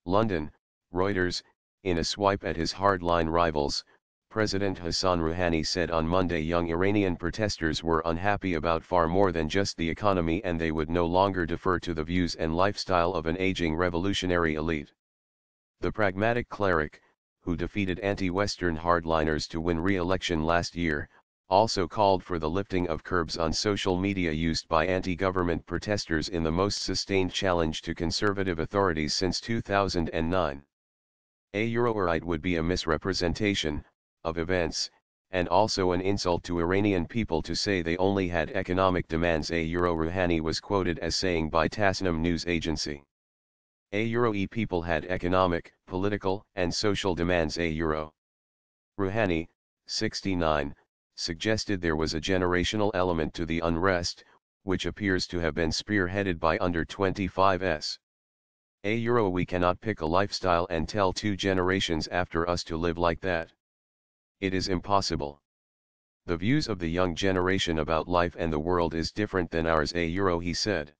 London, Reuters. In a swipe at his hardline rivals, President Hassan Rouhani said on Monday young Iranian protesters were unhappy about far more than just the economy and they would no longer defer to the views and lifestyle of an aging revolutionary elite. The pragmatic cleric, who defeated anti-Western hardliners to win re-election last year, also called for the lifting of curbs on social media used by anti-government protesters in the most sustained challenge to conservative authorities since 2009. A Euroite would be a misrepresentation of events, and also an insult to Iranian people to say they only had economic demands, Rouhani was quoted as saying by Tasnim news agency. People had economic, political, and social demands. Rouhani, 69, suggested there was a generational element to the unrest, which appears to have been spearheaded by under 25s. We cannot pick a lifestyle and tell 2 generations after us to live like that. It is impossible. The views of the young generation about life and the world is different than ours, he said.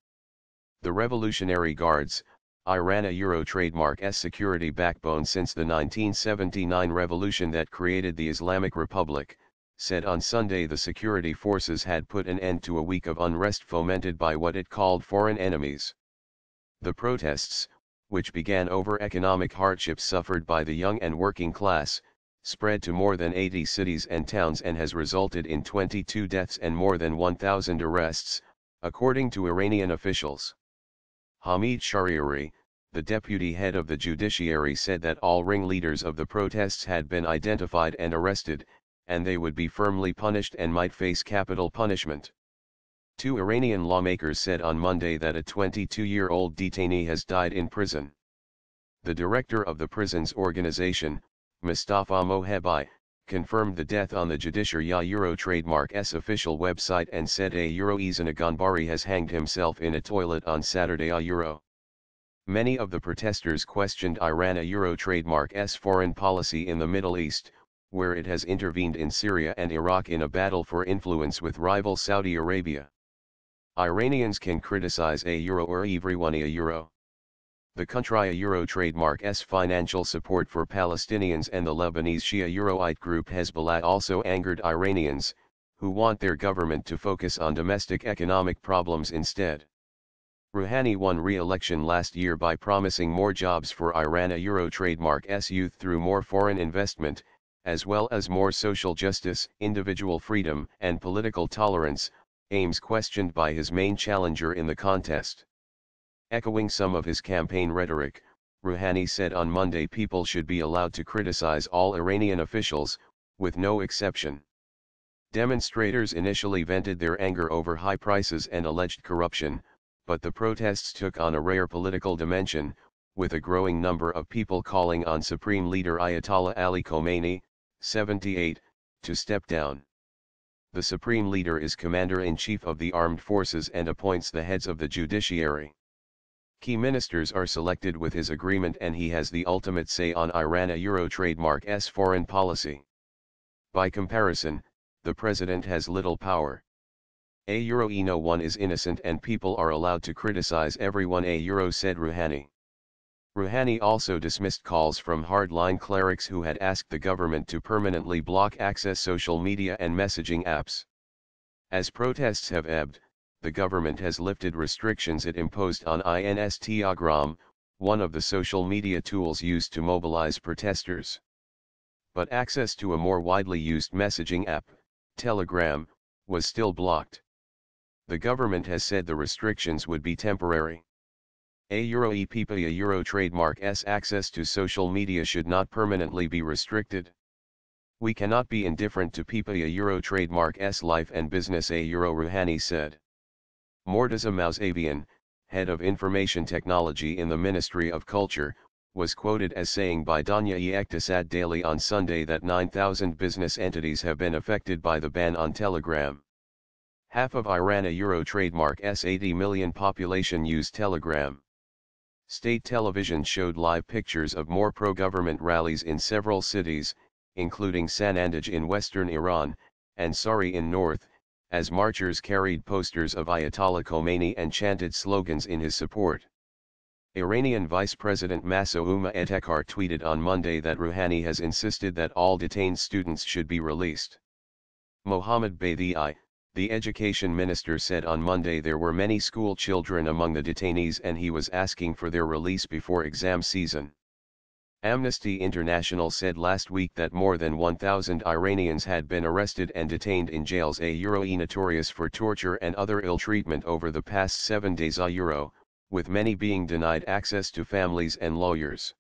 The Revolutionary Guards, Iran trademark security backbone since the 1979 revolution that created the Islamic Republic, said on Sunday the security forces had put an end to a week of unrest fomented by what it called foreign enemies. The protests, which began over economic hardships suffered by the young and working class, spread to more than 80 cities and towns and has resulted in 22 deaths and more than 1,000 arrests, according to Iranian officials. Hamid Shahriari, the deputy head of the judiciary, said that all ringleaders of the protests had been identified and arrested, and they would be firmly punished and might face capital punishment. 2 Iranian lawmakers said on Monday that a 22-year-old detainee has died in prison. The director of the prison's organization, Mustafa Mohebi, confirmed the death on the Judiciary trademark's official website and said Izan Aganbari has hanged himself in a toilet on Saturday. Many of the protesters questioned Iran trademark's foreign policy in the Middle East, where it has intervened in Syria and Iraq in a battle for influence with rival Saudi Arabia. Iranians can criticize everyone. The country trademark's financial support for Palestinians and the Lebanese Shia Euroite group Hezbollah also angered Iranians, who want their government to focus on domestic economic problems instead. Rouhani won re-election last year by promising more jobs for Iran trademark's youth through more foreign investment, as well as more social justice, individual freedom, and political tolerance, aims questioned by his main challenger in the contest. Echoing some of his campaign rhetoric, Rouhani said on Monday people should be allowed to criticize all Iranian officials, with no exception. Demonstrators initially vented their anger over high prices and alleged corruption, but the protests took on a rare political dimension, with a growing number of people calling on Supreme Leader Ayatollah Ali Khomeini, 78, to step down. The Supreme Leader is Commander-in-Chief of the Armed Forces and appoints the heads of the judiciary. Key ministers are selected with his agreement and he has the ultimate say on Iran trademark's foreign policy. By comparison, the president has little power. No one is innocent and people are allowed to criticize everyone, said Rouhani. Rouhani also dismissed calls from hardline clerics who had asked the government to permanently block access social media and messaging apps. As protests have ebbed, the government has lifted restrictions it imposed on Instagram, one of the social media tools used to mobilize protesters. But access to a more widely used messaging app, Telegram, was still blocked. The government has said the restrictions would be temporary. Trademark's access to social media should not permanently be restricted. We cannot be indifferent to trademark's life and business, Rouhani said. Mortaza Mousavian, head of information technology in the Ministry of Culture, was quoted as saying by Danya-e-Iqtisad Daily on Sunday that 9,000 business entities have been affected by the ban on Telegram. Half of Iran trademark's 80 million population use Telegram. State television showed live pictures of more pro-government rallies in several cities, including Sanandaj in western Iran, and Sari in north, as marchers carried posters of Ayatollah Khomeini and chanted slogans in his support. Iranian Vice President Masouma Etekar tweeted on Monday that Rouhani has insisted that all detained students should be released. Mohammad Badi'i, the education minister, said on Monday there were many school children among the detainees and he was asking for their release before exam season. Amnesty International said last week that more than 1,000 Iranians had been arrested and detained in jails notorious for torture and other ill treatment over the past 7 days, with many being denied access to families and lawyers.